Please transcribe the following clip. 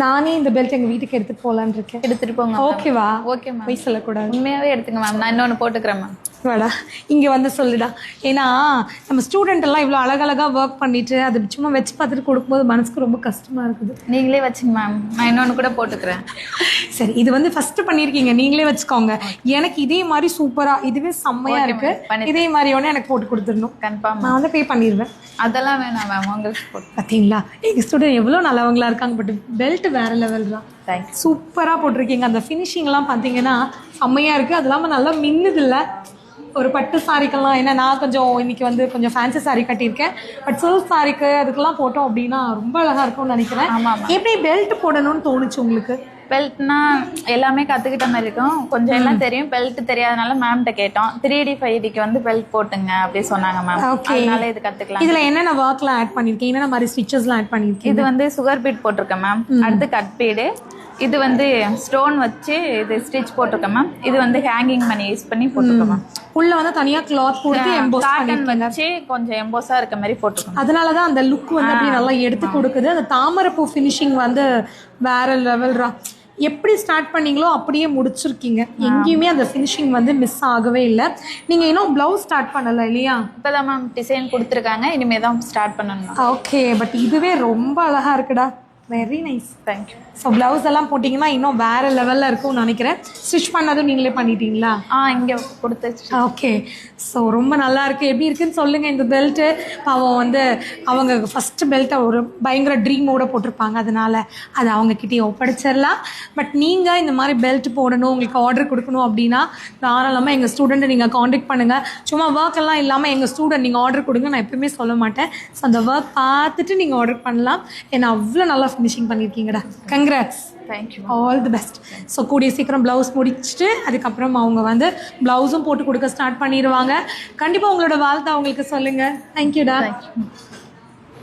நானே இந்த பெல்ட் எங்கள் வீட்டுக்கு எடுத்துகிட்டு போகலான்னு இருக்கேன். எடுத்துட்டு போங்க. ஓகேவா? Okay ma'am. போய் சொல்லக்கூடாது. உண்மையாவே எடுத்துங்க மேம். நான் இன்னொன்று போட்டுக்கிறேன் மேம். வாடா இங்கே வந்து சொல்லுடா. ஏன்னா நம்ம ஸ்டூடெண்ட் எல்லாம் இவ்வளோ அழகழகாக ஒர்க் பண்ணிட்டு அது சும்மா வச்சு பார்த்துட்டு கொடுக்கும்போது மனசுக்கு ரொம்ப கஷ்டமாக இருக்குது. நீங்களே வச்சுங்க மேம். நான் இன்னொன்று கூட போட்டுக்கிறேன். சரி, இது வந்து ஃபர்ஸ்ட் பண்ணியிருக்கீங்க, நீங்களே வச்சுக்கோங்க. எனக்கு இதே மாதிரி சூப்பராக இதுவே செம்மையாக இருக்கு. இதே மாதிரி ஒன்று எனக்கு போட்டு கொடுத்துடணும். கன்ஃபார்ம். நான் வந்து பே பண்ணிடுவேன். அதெல்லாம் வேணாம் மேம். உங்களுக்கு போட்டு பார்த்தீங்களா எங்கள் ஸ்டூடெண்ட் எவ்வளோ நல்லவங்களா இருக்காங்க. பட் பெல்ட் வேற லெவல் தான். தேங்க்ஸ். சூப்பராக போட்டிருக்கீங்க. அந்த ஃபினிஷிங்லாம் பார்த்தீங்கன்னா செம்மையாக இருக்குது. அது இல்லாமல் நல்லா மின்னுது இல்லை ஒரு பட்டு சாரிக்கெல்லாம். ஏன்னா நான் கொஞ்சம் இன்னைக்கு வந்து கொஞ்சம் ஃபேன்சி சாரி கட்டியிருக்கேன். பட் சில்க் சாரிக்கு அதுக்கெல்லாம் போட்டோம் அப்படின்னா ரொம்ப அழகாக இருக்கும்னு நினைக்கிறேன். ஆமாம். எப்படி பெல்ட் போடணும்னு தோணுச்சு உங்களுக்கு? பெல்ட்னா எல்லாமே கற்றுக்கிட்ட மாதிரி இருக்கும். கொஞ்சம் எல்லாம் தெரியும். பெல்ட் தெரியாதனால மேம்கிட்ட கேட்டோம். 3D 5Dக்கு வந்து பெல்ட் போட்டுங்க அப்படி சொன்னாங்க மேம். ஓகே, அதனால இது கற்றுக்கலாம். இதில் என்னென்ன ஒர்க்லாம் ஆட் பண்ணியிருக்கேன், என்னென்ன மாதிரி ஸ்டிச்சஸ்லாம் ஆட் பண்ணியிருக்கேன்? இது வந்து சுகர் பீட் போட்டிருக்கேன் மேம். அடுத்து கட் பீடு. இது வந்து ஸ்டோன் வச்சு இது ஸ்டிச் போட்டிருக்கேன் மேம். இது வந்து ஹேங்கிங் பண்ணி யூஸ் பண்ணி போட்டிருக்கேன் மேம். உள்ள வந்து தனியாக கிளாத் போட்டு எம்போஸ் காட்டன் வச்சு கொஞ்சம் எம்போஸாக இருக்க மாதிரி போட்டிருக்கோம். அதனால தான் அந்த லுக் வந்து அப்படியே நல்லா எடுத்து கொடுக்குது. அந்த தாமரைப்பூ ஃபினிஷிங் வந்து வேற லெவல்ரா. எப்படி ஸ்டார்ட் பண்ணீங்களோ அப்படியே முடிச்சிருக்கீங்க. எங்கேயுமே அந்த ஃபினிஷிங் வந்து மிஸ் ஆகவே இல்லை. நீங்கள் இன்னும் ப்ளவுஸ் ஸ்டார்ட் பண்ணலை இல்லையா? இப்போதான் மேம் டிசைன் கொடுத்துருக்காங்க. இனிமேல் தான் ஸ்டார்ட் பண்ணணும். ஓகே, பட் இதுவே ரொம்ப அழகாக இருக்குடா. Very nice. Thank you. So blouse எல்லாம் போட்டிங்கன்னா இன்னும் வேறு லெவலில் இருக்கும்னு நினைக்கிறேன். ஸ்டிச் பண்ணதும் நீங்களே பண்ணிட்டீங்களா? இங்கே கொடுத்து. ஓகே, ஸோ ரொம்ப நல்லா இருக்குது. எப்படி இருக்குன்னு சொல்லுங்கள் இந்த பெல்ட்டு. அவன் வந்து அவங்க ஃபஸ்ட்டு பெல்ட்டை ஒரு பயங்கர ட்ரீமோடு போட்டிருப்பாங்க. அதனால் அதை அவங்கக்கிட்டே ஒப்படைச்சிடலாம். பட் நீங்கள் இந்த மாதிரி பெல்ட் போடணும், உங்களுக்கு ஆர்டர் கொடுக்கணும் அப்படின்னா தாராளமாக எங்கள் ஸ்டூடெண்ட்டை நீங்கள் காண்டாக்ட் பண்ணுங்கள். சும்மா ஒர்க் எல்லாம் இல்லாமல் எங்கள் ஸ்டூடெண்ட் நீங்கள் ஆர்டர் கொடுங்க நான் எப்பவுமே சொல்ல மாட்டேன். ஸோ அந்த ஒர்க் பார்த்துட்டு நீங்கள் ஆர்டர் பண்ணலாம். ஏன்னா அவ்வளோ நல்லா ஃபினிஷிங் பண்ணியிருக்கீங்கடா. Congrats. Thank you. All the best. So கூடிய சீக்கிரம் ப்ளவுஸ் முடிச்சுட்டு அதுக்கப்புறம் அவங்க வந்து ப்ளவுஸும் போட்டு கொடுக்க ஸ்டார்ட் பண்ணிடுவாங்க. கண்டிப்பாக உங்களோட வாழ்த்தை அவங்களுக்கு சொல்லுங்கள். தேங்க்யூடா. தேங்க்யூ.